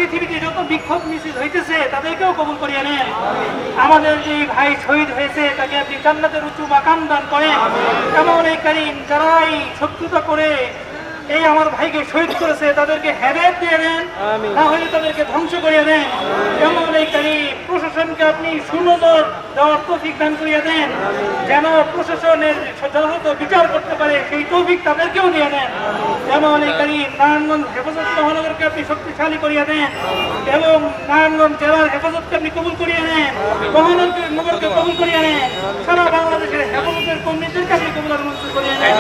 পৃথিবীতে যত বিক্ষোভ মিছিল হইতেছে তাদেরকেও কবুল করিয়ে নেন। আমাদের যে ভাই শহীদ হয়েছে তাকে আপনি জান্নাতের উঁচু মাকাম দান করেন। এমন এই কারীম যারা এই শত্রুতা করে এই আমার ভাইকে শহীদ করেছে তাদেরকে হেদায়েত দিয়ে দেন, না হলে তাদেরকে ধ্বংস করিয়ে দেন। এমন এই কারীম প্রশাসনকে আপনি সুনজর দেওয়ার তৌফিক দান করিয়ে দেন, যেন প্রশাসনের যথাযথ বিচার করতে পারে সেই তৌফিক তাদেরকেও দিয়ে দেন। এমন এই কারীম নারায়ণগঞ্জ হেফাজত মহানগরকে আপনি শক্তিশালী করিয়ে দেন এবং নারায়ণগঞ্জ জেলার হেফাজতকে আপনি কবুল করিয়ে নেন, মহানগরকে কবুল করিয়ে নেন, সারা বাংলাদেশের হেফাজতের কর্মীদেরকে আপনি কবুল আর মঞ্জুর করিয়ে নেন।